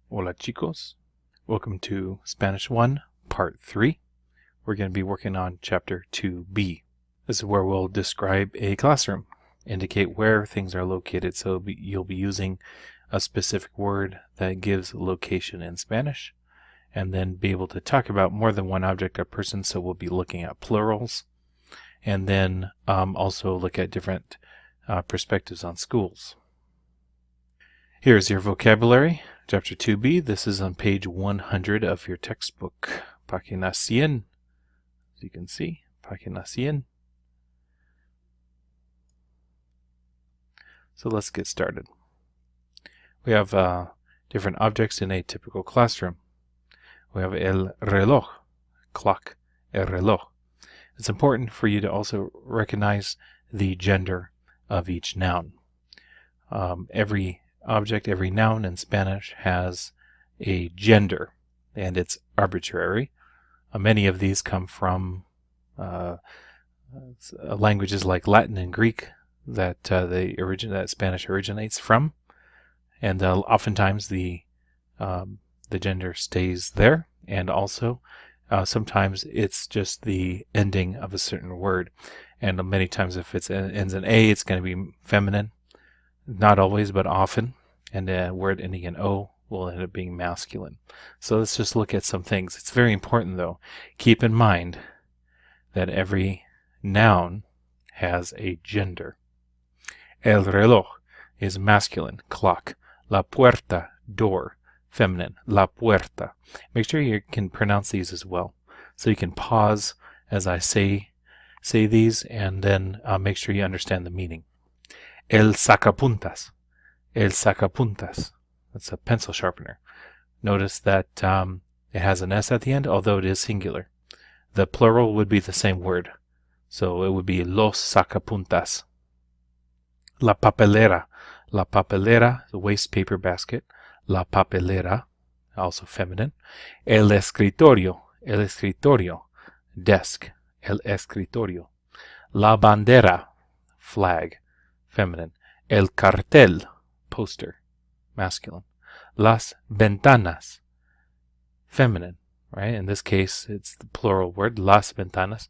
Hola chicos. Welcome to Spanish 1, Part 3. We're going to be working on Chapter 2b. This is where we'll describe a classroom, indicate where things are located. So you'll be using a specific word that gives location in Spanish, and then be able to talk about more than one object or person. So we'll be looking at plurals, and then also look at different perspectives on schools. Here's your vocabulary. Chapter 2b, this is on page 100 of your textbook. Página 100, as you can see, página 100. So let's get started. We have different objects in a typical classroom. We have el reloj, clock, el reloj. It's important for you to also recognize the gender of each noun. Every object, every noun in Spanish has a gender, and it's arbitrary. Many of these come from languages like Latin and Greek that that Spanish originates from, and oftentimes the gender stays there, and also sometimes it's just the ending of a certain word, and many times if it ends in A, it's going to be feminine. Not always, but often. And a word ending in O will end up being masculine. So let's just look at some things. It's very important, though. Keep in mind that every noun has a gender. El reloj is masculine, clock. La puerta, door, feminine. La puerta. Make sure you can pronounce these as well. So you can pause as I say these, and then make sure you understand the meaning. El sacapuntas. El sacapuntas. That's a pencil sharpener. Notice that it has an S at the end, although it is singular. The plural would be the same word. So it would be los sacapuntas. La papelera. La papelera, the waste paper basket. La papelera, also feminine. El escritorio. El escritorio, desk. El escritorio. La bandera, flag. Feminine. El cartel, poster, masculine. Las ventanas, feminine, right? In this case, it's the plural word, las ventanas.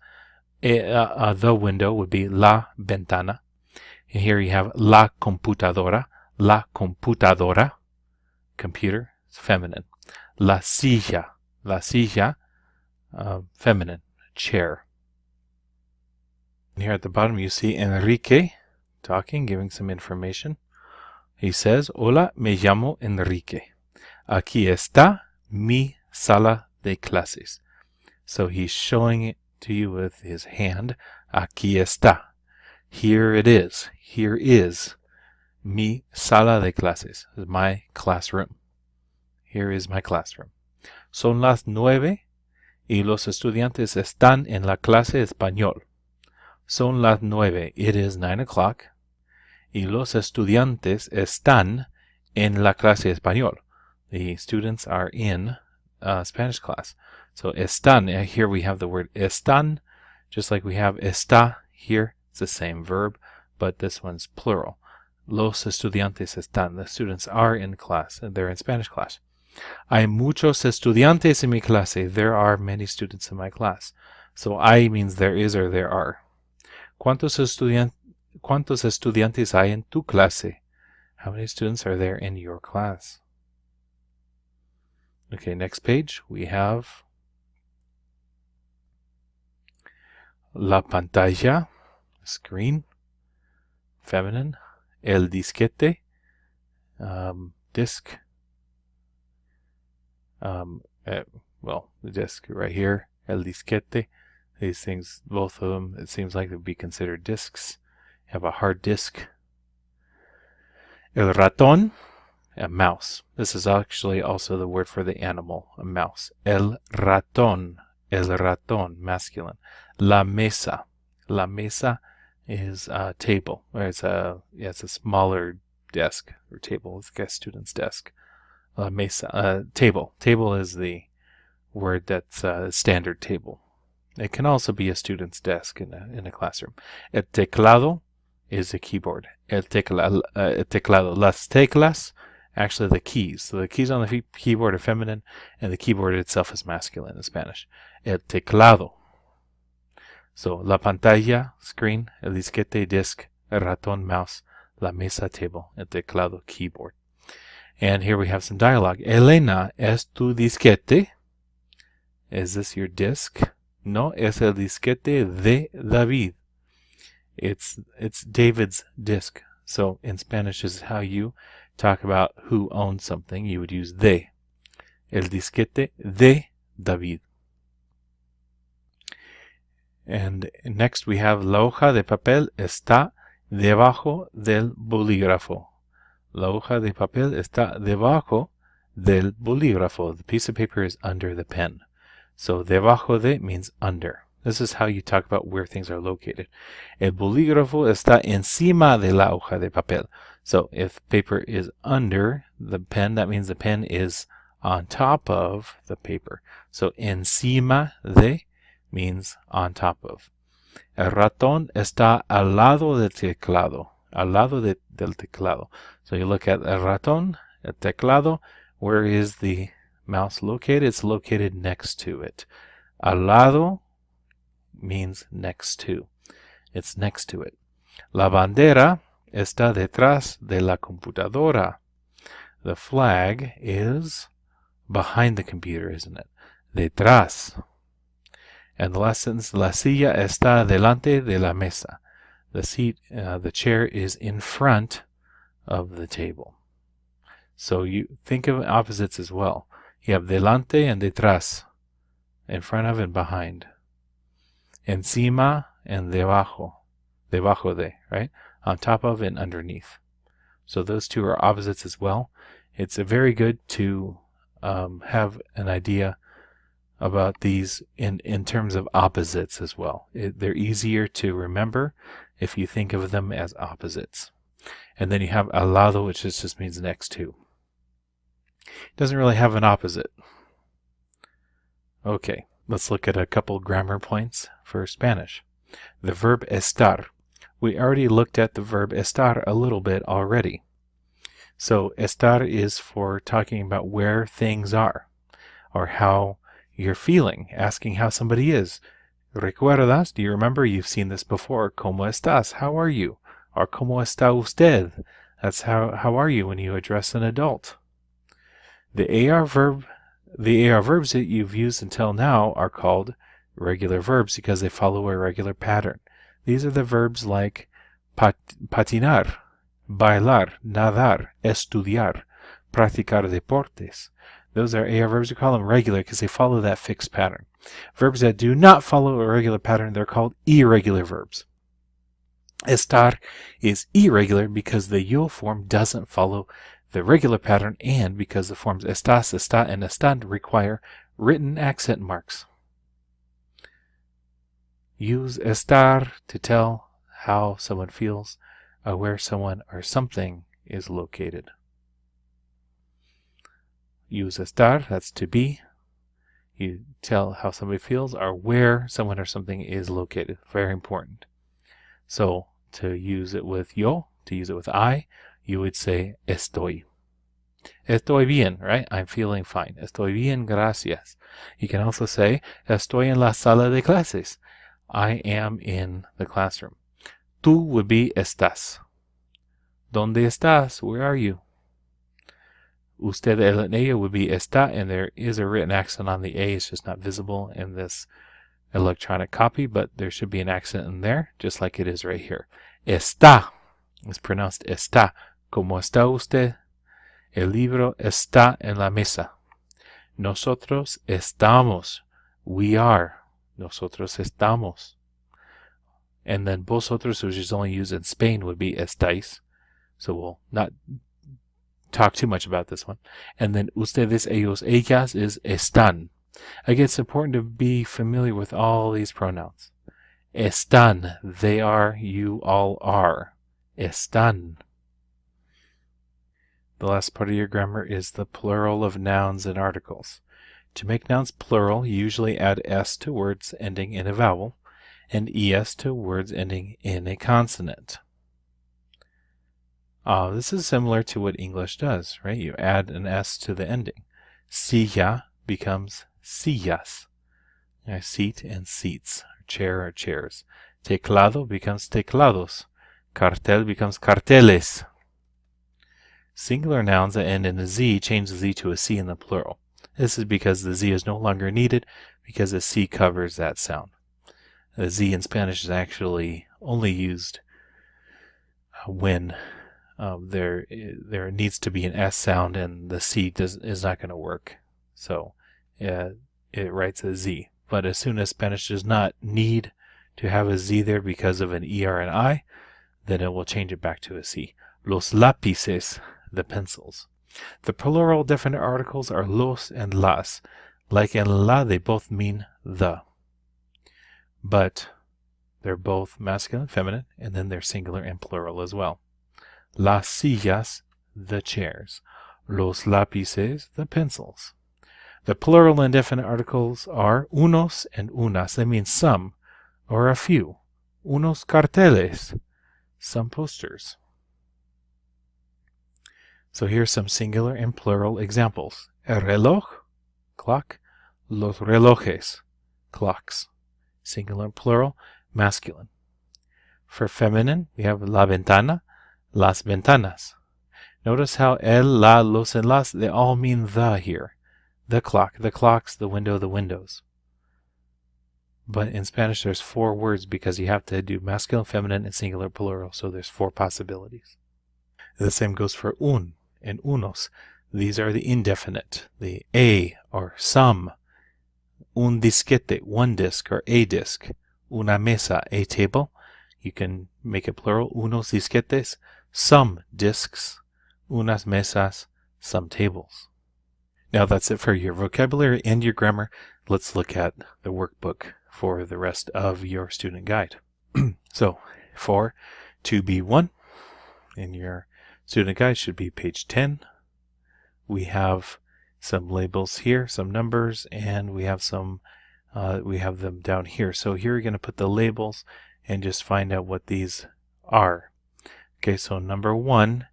The window would be la ventana. And here you have la computadora, computer, it's feminine. La silla, feminine, chair. And here at the bottom you see Enrique, talking, giving some information. He says, Hola, me llamo Enrique. Aquí está mi sala de clases. So he's showing it to you with his hand. Aquí está. Here it is. Here is mi sala de clases. This is my classroom. Here is my classroom. Son las 9 y los estudiantes están en la clase español. Son las 9. It is 9 o'clock. Y los estudiantes están en la clase español. The students are in Spanish class. So están, here we have the word están, just like we have está here. It's the same verb, but this one's plural. Los estudiantes están. The students are in class, and they're in Spanish class. Hay muchos estudiantes en mi clase. There are many students in my class. So hay means there is or there are. ¿Cuántos estudiantes hay en tu clase? How many students are there in your class? Okay, next page we have la pantalla, screen, feminine. El disquete, disc. Well, the disc right here, el disquete. These things, both of them, it seems like they would be considered discs. You have a hard disk. El ratón, a mouse. This is actually also the word for the animal, a mouse. El ratón, masculine. La mesa. La mesa is a table, or it's a smaller desk or table. It's like a student's desk. La mesa, table. Table is the word that's a standard table. It can also be a student's desk in a classroom. El teclado is a keyboard. El teclado. Las teclas actually the keys. So the keys on the keyboard are feminine, and the keyboard itself is masculine in Spanish. El teclado. So la pantalla, screen, el disquete, disc, el ratón, mouse, la mesa, table, el teclado, keyboard. And here we have some dialogue. Elena, ¿es tu disquete? Is this your disc? No, es el disquete de David. It's David's disc. So in Spanish, this is how you talk about who owns something. You would use de. El disquete de David. And next we have la hoja de papel está debajo del bolígrafo. La hoja de papel está debajo del bolígrafo. The piece of paper is under the pen. So debajo de means under. This is how you talk about where things are located. El bolígrafo está encima de la hoja de papel. So if paper is under the pen, that means the pen is on top of the paper. So encima de means on top of. El ratón está al lado del teclado. Al lado del teclado. So you look at el ratón, el teclado. Where is the mouse located? It's located next to it. Al lado means next to. It's next to it. La bandera está detrás de la computadora. The flag is behind the computer, isn't it? Detrás. And the last sentence, la silla está delante de la mesa. The seat, the chair is in front of the table. So you think of opposites as well. You have delante and detrás, in front of and behind. Encima and debajo, debajo de, right? On top of and underneath. So those two are opposites as well. It's very good to have an idea about these in terms of opposites as well. They're easier to remember if you think of them as opposites. And then you have al lado, which just means next to. It doesn't really have an opposite. Okay, let's look at a couple grammar points for Spanish. The verb estar. We already looked at the verb estar a little bit already. So estar is for talking about where things are, or how you're feeling, asking how somebody is. ¿Recuerdas? Do you remember? You've seen this before. ¿Cómo estás? How are you? Or ¿Cómo está usted? That's how are you when you address an adult. The AR verbs that you've used until now are called regular verbs because they follow a regular pattern. These are the verbs like patinar, bailar, nadar, estudiar, practicar deportes. Those are AR verbs. We call them regular because they follow that fixed pattern. Verbs that do not follow a regular pattern, they're called irregular verbs. Estar is irregular because the yo form doesn't follow the regular pattern and because the forms estás, está, and están require written accent marks. Use estar to tell how someone feels, where someone or something is located. Use estar, that's to be. You tell how somebody feels or where someone or something is located. Very important. So to use it with yo, to use it with I, you would say estoy. Estoy bien, right? I'm feeling fine. Estoy bien, gracias. You can also say estoy en la sala de clases. I am in the classroom. Tú would be estás. ¿Dónde estás? Where are you? Usted, él, and ella would be está, and there is a written accent on the A. It's just not visible in this electronic copy, but there should be an accent in there, just like it is right here. Está. It's pronounced está. ¿Cómo está usted? El libro está en la mesa. Nosotros estamos. We are. Nosotros estamos. And then vosotros, which is only used in Spain, would be estáis. So we'll not talk too much about this one. And then ustedes, ellos, ellas is están. Again, it's important to be familiar with all these pronouns. Están, they are, you all are. Están. The last part of your grammar is the plural of nouns and articles. To make nouns plural, you usually add s to words ending in a vowel and es to words ending in a consonant. This is similar to what English does, right? You add an S to the ending. Silla becomes sillas. Seat and seats. Chair or chairs. Teclado becomes teclados. Cartel becomes carteles. Singular nouns that end in a Z change the Z to a C in the plural. This is because the Z is no longer needed because the C covers that sound. The Z in Spanish is actually only used when there needs to be an S sound and the C is not going to work. So it writes a Z. But as soon as Spanish does not need to have a Z there because of an ER and I, then it will change it back to a C. Los lápices, the pencils. The plural definite articles are los and las. Like in la, they both mean the. But they're both masculine and feminine, and then they're singular and plural as well. Las sillas, the chairs. Los lápices, the pencils. The plural and definite articles are unos and unas. They mean some or a few. Unos carteles, some posters. So here's some singular and plural examples. El reloj, clock. Los relojes, clocks. Singular and plural, masculine. For feminine, we have la ventana, las ventanas. Notice how el, la, los, and las, they all mean the here. The clock, the clocks, the window, the windows. But in Spanish there's 4 words because you have to do masculine, feminine, and singular, plural, so there's 4 possibilities. The same goes for un and unos. These are the indefinite, the a or some. Un disquete, one disc or a disc. Una mesa, a table. You can make it plural, unos disquetes, some discs. Unas mesas, some tables. Now that's it for your vocabulary and your grammar. Let's look at the workbook for the rest of your student guide. So for 2B1 in your student guide should be page 10. We have some labels here, some numbers, and we have some we have them down here. So here you're going to put the labels and just find out what these are. Okay, so number 1,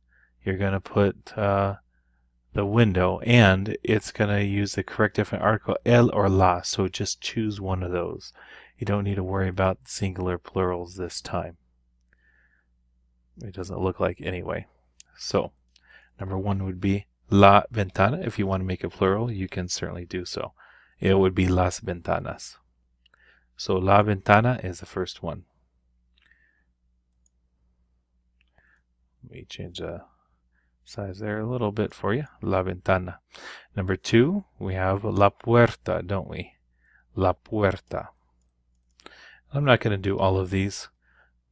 you're going to put the window, and it's going to use the correct definite article el or la, so just choose one of those. You don't need to worry about singular plurals this time. It doesn't look like anyway. So number 1 would be la ventana. If you want to make it plural, you can certainly do so. It would be las ventanas. So la ventana is the first one. Let me change the size there a little bit for you. La ventana. Number 2, we have la puerta, don't we? La puerta. I'm not going to do all of these.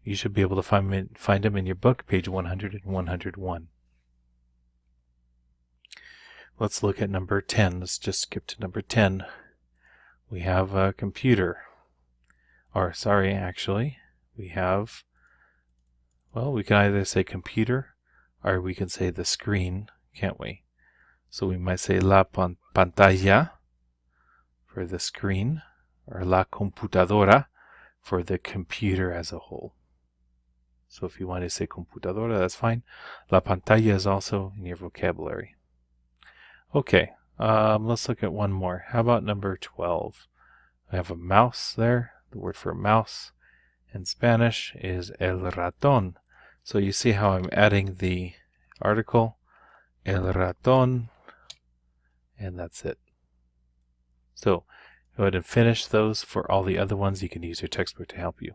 You should be able to find them in your book, page 100 and 101. Let's look at number 10. Let's just skip to number 10. We have a computer. Or, sorry, actually, we have, well, we can either say computer or we can say the screen, can't we? So we might say la pantalla for the screen, or la computadora for the computer as a whole. So if you want to say computadora, that's fine. La pantalla is also in your vocabulary. Okay, let's look at one more. How about number 12? I have a mouse there. The word for mouse in Spanish is el ratón. So you see how I'm adding the article, el ratón, and that's it. So go ahead and finish those. For all the other ones, you can use your textbook to help you.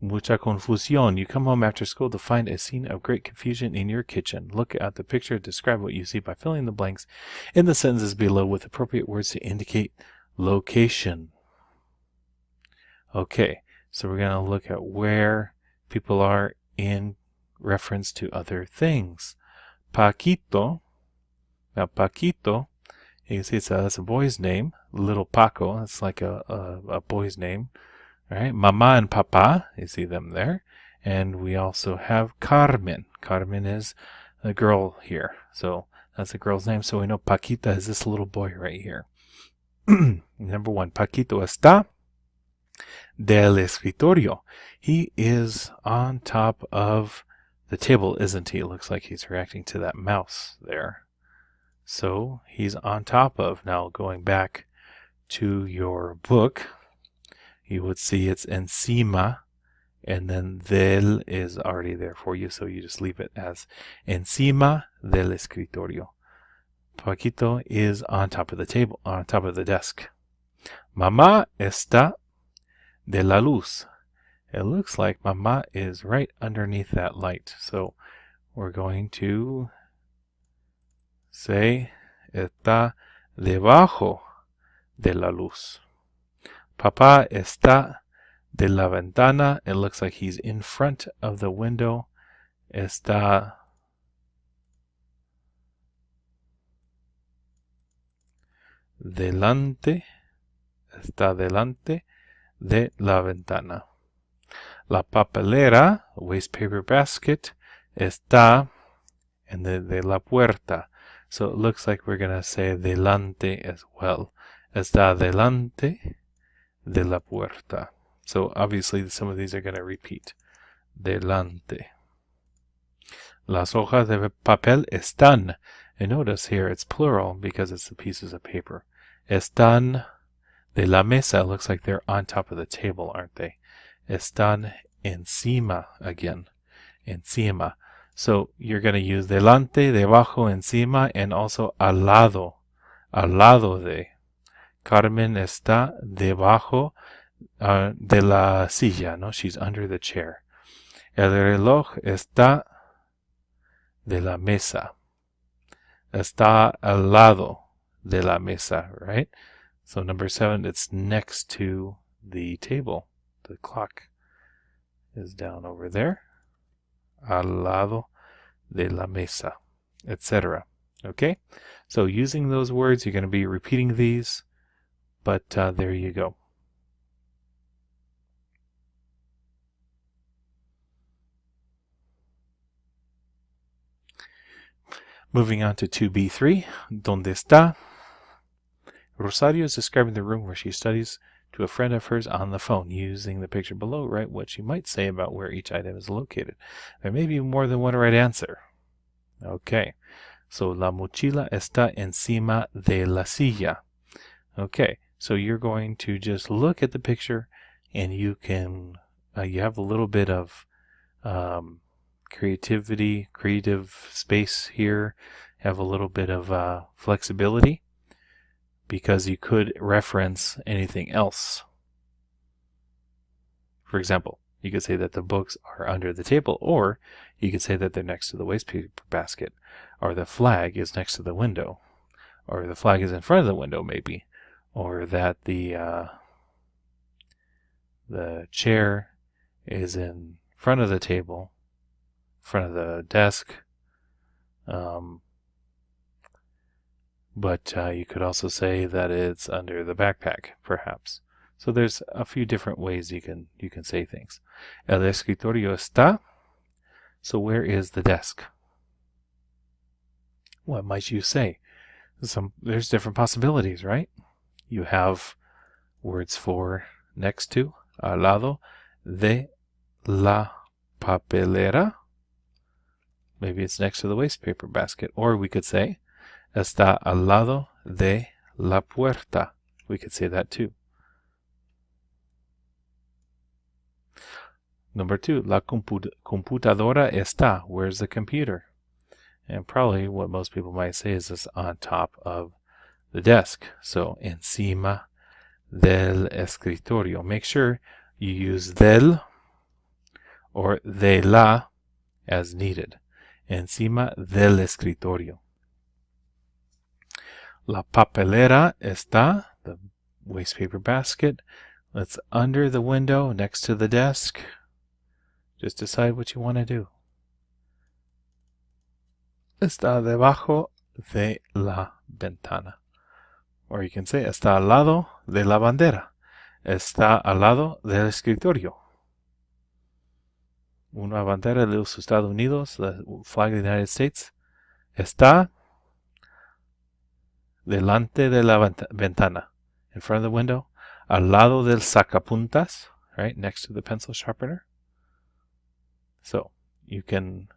Mucha confusión. You come home after school to find a scene of great confusion in your kitchen. Look at the picture, describe what you see by filling the blanks in the sentences below with appropriate words to indicate location. Okay, so we're going to look at where people are in reference to other things. Paquito. Now, Paquito, you can see that's a boy's name. Little Paco, that's like a boy's name. All right, Mama and Papa, you see them there. And we also have Carmen. Carmen is a girl here. So that's a girl's name. So we know Paquita is this little boy right here. Number 1, Paquito está del escritorio. He is on top of the table, isn't he? It looks like he's reacting to that mouse there. So he's on top of. Now going back to your book, you would see it's encima, and then del is already there for you, so you just leave it as encima del escritorio. Paquito is on top of the table, on top of the desk. Mamá está de la luz. It looks like Mamá is right underneath that light. So we're going to say está debajo de la luz. Papá está de la ventana. It looks like he's in front of the window. Está delante de la ventana. La papelera, waste paper basket, está en de la puerta. So it looks like we're going to say delante as well. Está delante de la puerta. So obviously some of these are going to repeat. Delante. Las hojas de papel están. And notice here it's plural because it's the pieces of paper. Están de la mesa. It looks like they're on top of the table, aren't they? Están encima again. Encima. So you're going to use delante, debajo, encima, and also al lado. Al lado de. Carmen está debajo de la silla. No, she's under the chair. El reloj está de la mesa. Está al lado de la mesa, right? So number 7, it's next to the table. The clock is down over there. Al lado de la mesa, etc. Okay? So using those words, you're going to be repeating these, but there you go. Moving on to 2B3, ¿Dónde está? Rosario is describing the room where she studies to a friend of hers on the phone. Using the picture below, write what she might say about where each item is located. There may be more than one right answer. Okay, so la mochila está encima de la silla. Okay, so you're going to just look at the picture and you can, you have a little bit of creative space here, have a little bit of flexibility, because you could reference anything else. For example, you could say that the books are under the table, or you could say that they're next to the waste paper basket, or the flag is next to the window, or the flag is in front of the window maybe, or that the chair is in front of the table, front of the desk, but you could also say that it's under the backpack, perhaps. So there's a few different ways you can say things. El escritorio está. So where is the desk? What might you say? There's different possibilities, right? You have words for next to, al lado de la papelera. Maybe it's next to the waste paper basket. Or we could say, está al lado de la puerta. We could say that too. Number 2, la computadora está. Where's the computer? And probably what most people might say is it's on top of the desk. So, encima del escritorio. Make sure you use del or de la as needed. Encima del escritorio. La papelera está, the waste paper basket. It's under the window next to the desk. Just decide what you want to do. Está debajo de la ventana. Or you can say, está al lado de la bandera. Está al lado del escritorio. Una bandera de los Estados Unidos, the flag of the United States. Está delante de la ventana. In front of the window. Al lado del sacapuntas. Right, next to the pencil sharpener. So, you can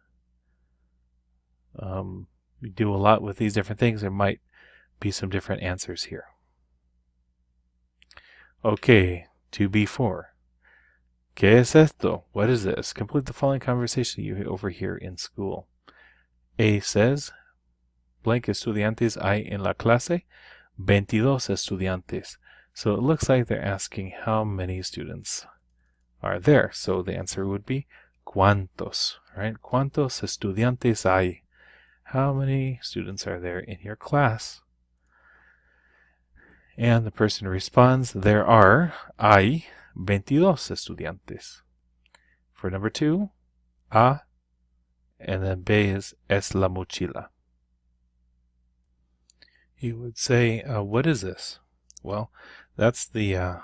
we do a lot with these different things. There might be some different answers here. Okay, 2B4. ¿Qué es esto? What is this? Complete the following conversation you overhear in school. A says, blank estudiantes hay en la clase? 22 estudiantes. So it looks like they're asking how many students are there. So the answer would be ¿cuántos? Right? ¿Cuántos estudiantes hay? How many students are there in your class? And the person responds, there are, hay 22 estudiantes. For number 2, A, and then B is es la mochila. You would say, what is this? Well, that's the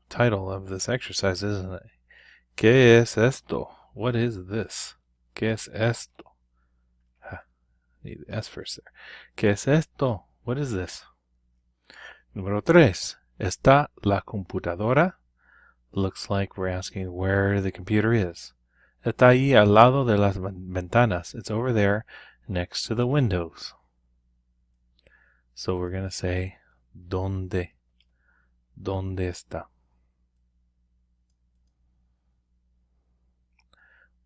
title of this exercise, isn't it? ¿Qué es esto? What is this? ¿Qué es esto? Need the S first there. ¿Qué es esto? What is this? Número 3. ¿Está la computadora? Looks like we're asking where the computer is. Está ahí al lado de las ventanas. It's over there next to the windows. So we're going to say, ¿dónde? ¿Dónde está?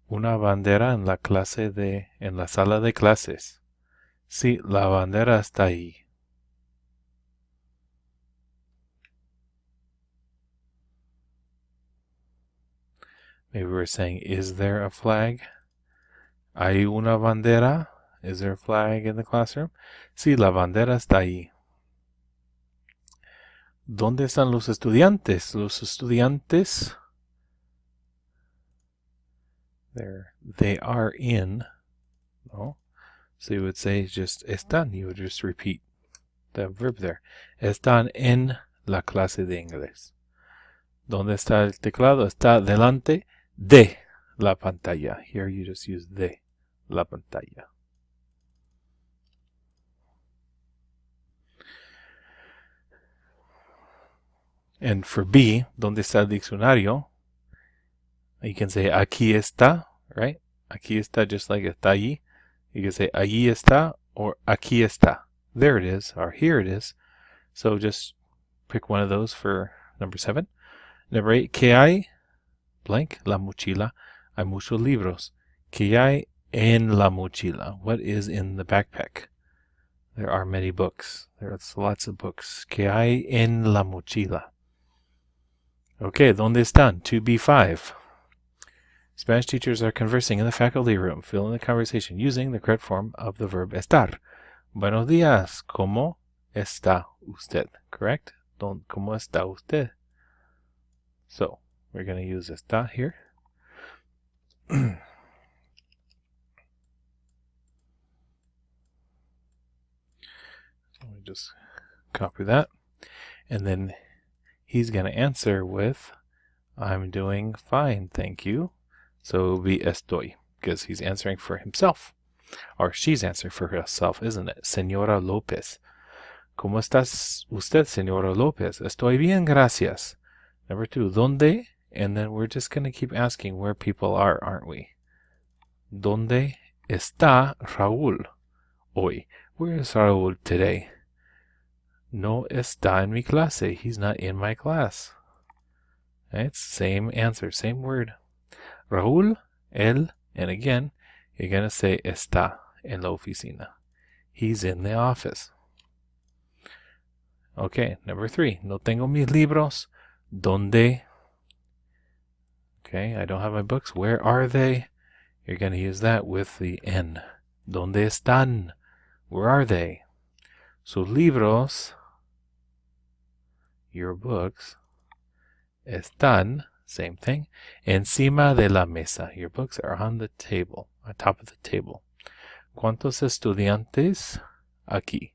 Una bandera en la sala de clases. Sí, la bandera está ahí. Maybe we're saying, is there a flag? ¿Hay una bandera? Is there a flag in the classroom? Sí, la bandera está ahí. ¿Dónde están los estudiantes? Los estudiantes, they are in, no? So you would say just están. You would just repeat the verb there. Están en la clase de inglés. ¿Dónde está el teclado? Está delante de la pantalla. Here you just use de la pantalla. And for B, ¿dónde está el diccionario? You can say aquí está, right? Aquí está, just like está allí. You can say allí está or aquí está. There it is, or here it is. So just pick one of those for number 7. Number 8, ¿qué hay? Blank, la mochila. Hay muchos libros. ¿Qué hay en la mochila? What is in the backpack? There are many books. There's lots of books. ¿Qué hay en la mochila? Okay, ¿dónde están? 2B5. Spanish teachers are conversing in the faculty room. Fill in the conversation using the correct form of the verb estar. Buenos días. ¿Cómo está usted? Correct? ¿Cómo está usted? So, we're going to use está here. Let me just copy that. And then he's going to answer with, I'm doing fine, thank you. So it will be estoy, because he's answering for himself. Or she's answering for herself, isn't it? Señora López. ¿Cómo estás usted, señora López? Estoy bien, gracias. Number 2, ¿dónde? And then we're just going to keep asking where people are, aren't we? ¿Dónde está Raúl hoy? Where is Raúl today? No está en mi clase. He's not in my class. It's same answer, same word. Raúl, él, and again, you're going to say está en la oficina. He's in the office. Okay, number 3. No tengo mis libros. ¿Dónde? Okay, I don't have my books. Where are they? You're going to use that with the N. ¿Dónde están? Where are they? So libros, your books, están, same thing, encima de la mesa. Your books are on the table, on top of the table. ¿Cuántos estudiantes aquí?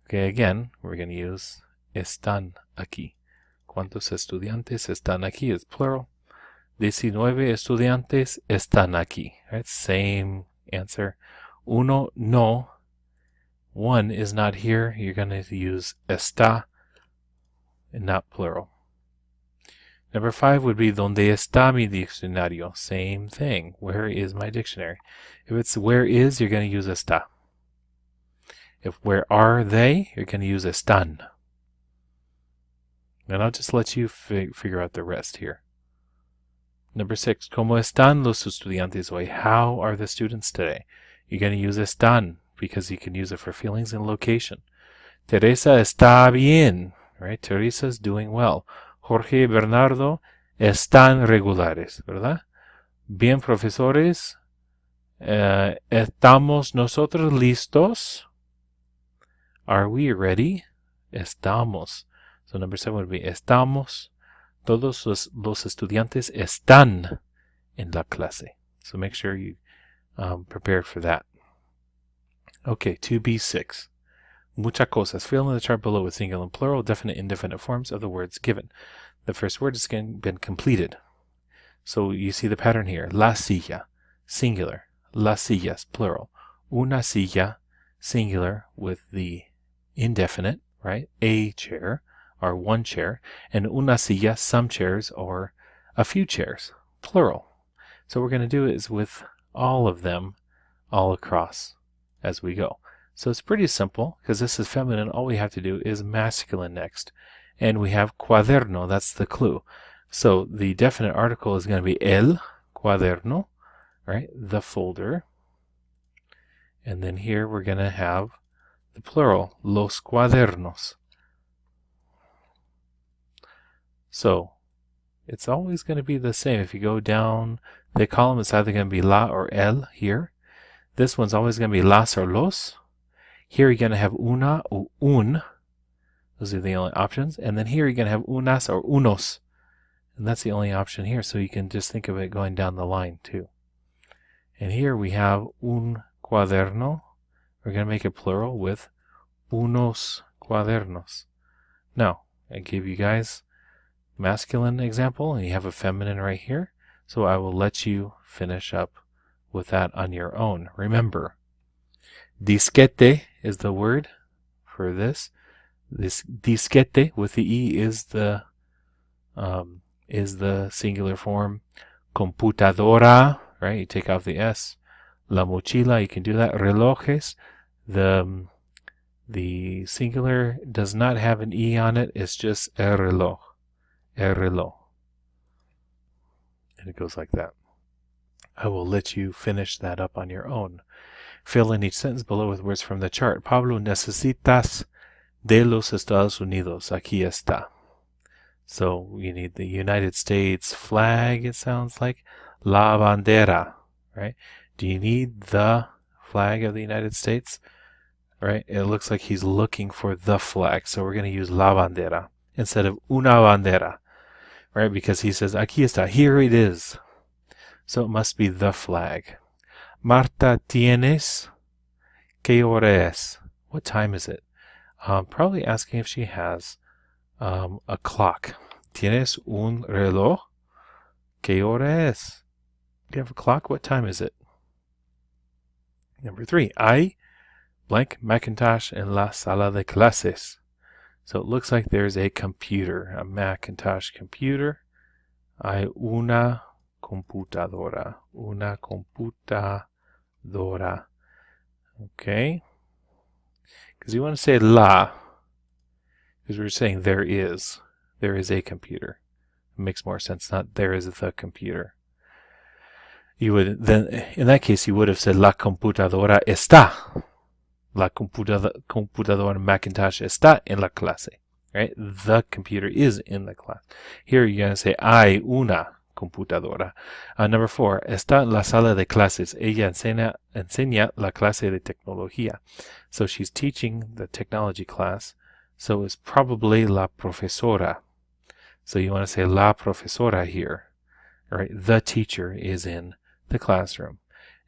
Okay, again, we're going to use están aquí. ¿Cuántos estudiantes están aquí? It's plural. 19 estudiantes están aquí. Right? Same answer. Uno no. One is not here. You're going to use está and not plural. Number 5 would be ¿Dónde está mi diccionario? Same thing. Where is my dictionary? If it's where is, you're going to use está. If where are they, you're going to use están. And I'll just let you figure out the rest here. Number 6, ¿Cómo están los estudiantes hoy? How are the students today? You're going to use están because you can use it for feelings and location. Teresa está bien, right? Teresa's doing well. Jorge y Bernardo están regulares, ¿verdad? Bien, profesores. ¿Estamos nosotros listos? Are we ready? Estamos. So number 7 would be estamos. Todos los estudiantes están en la clase. So make sure you prepare for that. Okay, 2B6. Muchas cosas. Fill in the chart below with singular and plural, definite, indefinite forms of the words given. The first word has been completed. So you see the pattern here. La silla, singular. Las sillas, plural. Una silla, singular, with the indefinite, right? A chair, or one chair. And una silla, some chairs, or a few chairs, plural. So what we're going to do is with all of them all across as we go. So it's pretty simple, because this is feminine. All we have to do is masculine next. And we have cuaderno, that's the clue. So the definite article is going to be el cuaderno, right? The folder. And then here we're going to have the plural, los cuadernos. So it's always going to be the same. If you go down the column, it's either going to be la or el here. This one's always going to be las or los. Here you're going to have una or un. Those are the only options. And then here you're going to have unas or unos. And that's the only option here. So you can just think of it going down the line too. And here we have un cuaderno. We're going to make it plural with unos cuadernos. Now, I gave you guys masculine example, and you have a feminine right here. So I will let you finish up with that on your own. Remember, disquete is the word for this. This disquete with the E is the singular form. Computadora, right? You take off the S. La mochila, you can do that. Relojes, the singular does not have an E on it. It's just el reloj. El reloj. And it goes like that. I will let you finish that up on your own. Fill in each sentence below with words from the chart. Pablo, necesitas de los Estados Unidos. Aquí está. So you need the United States flag, it sounds like. La bandera, right? Do you need the flag of the United States? Right? It looks like he's looking for the flag. So we're going to use la bandera instead of una bandera. Right? Because he says, aquí está, here it is. So it must be the flag. Marta, ¿tienes? ¿Qué hora es? What time is it? Probably asking if she has a clock. ¿Tienes un reloj? ¿Qué hora es? Do you have a clock? What time is it? Number 3. Hay blank Macintosh en la sala de clases. So it looks like there's a computer, a Macintosh computer. Hay una computadora. Una computadora. Okay. Because you want to say la. Because we're saying there is. There is a computer. It makes more sense, not there is the computer. You would then, in that case, you would have said la computadora está. La computadora Macintosh está en la clase. Right? The computer is in the class. Here you're going to say hay una computadora. Number 4, está en la sala de clases. Ella enseña la clase de tecnología. So she's teaching the technology class. So it's probably la profesora. So you want to say la profesora here. Right? The teacher is in the classroom.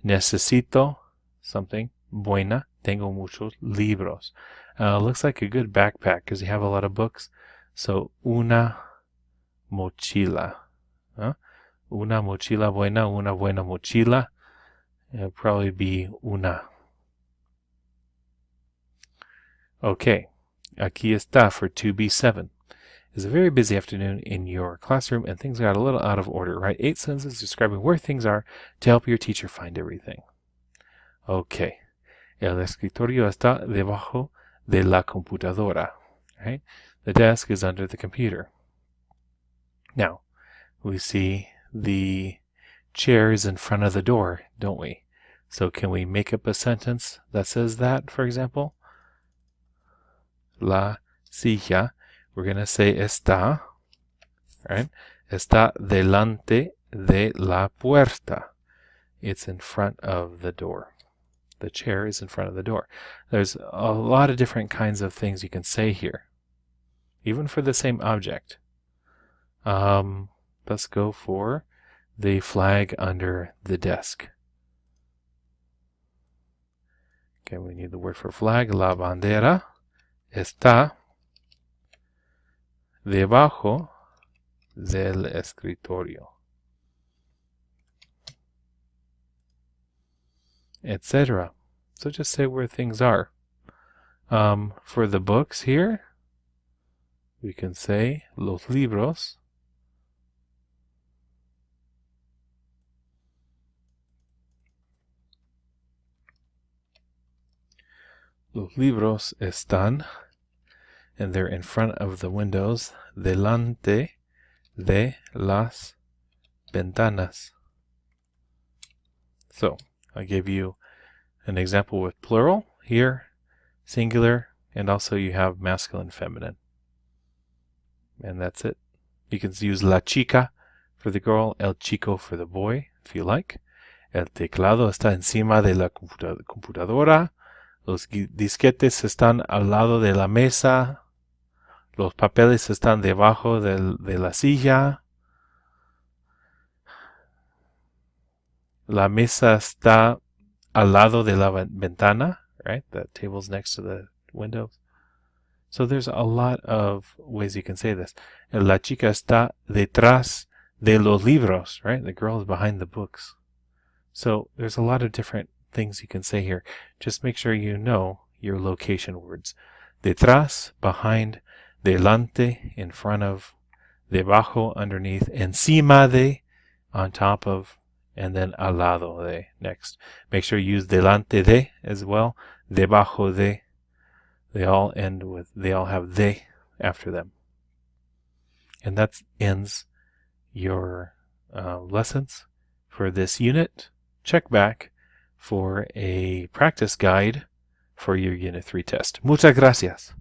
Necesito something. Buena. Tengo muchos libros. Looks like a good backpack because you have a lot of books. So una mochila. Una mochila buena. Una buena mochila. It'll probably be una. Okay. Aquí está for 2B7. is a very busy afternoon in your classroom and things got a little out of order. Write 8 sentences describing where things are to help your teacher find everything. Okay. El escritorio está debajo de la computadora. Right? The desk is under the computer. Now, we see the chair is in front of the door, don't we? So can we make up a sentence that says that, for example? La silla, we're going to say está, right? Está delante de la puerta. It's in front of the door. The chair is in front of the door. There's a lot of different kinds of things you can say here, even for the same object. Let's go for the flag under the desk. Okay, we need the word for flag. La bandera está debajo del escritorio, etc. So just say where things are. For the books here, we can say los libros están, and they're in front of the windows, delante de las ventanas. So, I gave you an example with plural here, singular, and also you have masculine, feminine. And that's it. You can use la chica for the girl, el chico for the boy, if you like. El teclado está encima de la computadora. Los disquetes están al lado de la mesa. Los papeles están debajo de la silla. La mesa está al lado de la ventana, right? That table's next to the windows. So there's a lot of ways you can say this. La chica está detrás de los libros, right? The girl is behind the books. So there's a lot of different things you can say here. Just make sure you know your location words. Detrás, behind, delante, in front of, debajo, underneath, encima de, on top of, and then al lado de, next. Make sure you use delante de as well, debajo de. They all have de after them. And that ends your lessons for this unit. Check back for a practice guide for your Unit 3 test. Muchas gracias.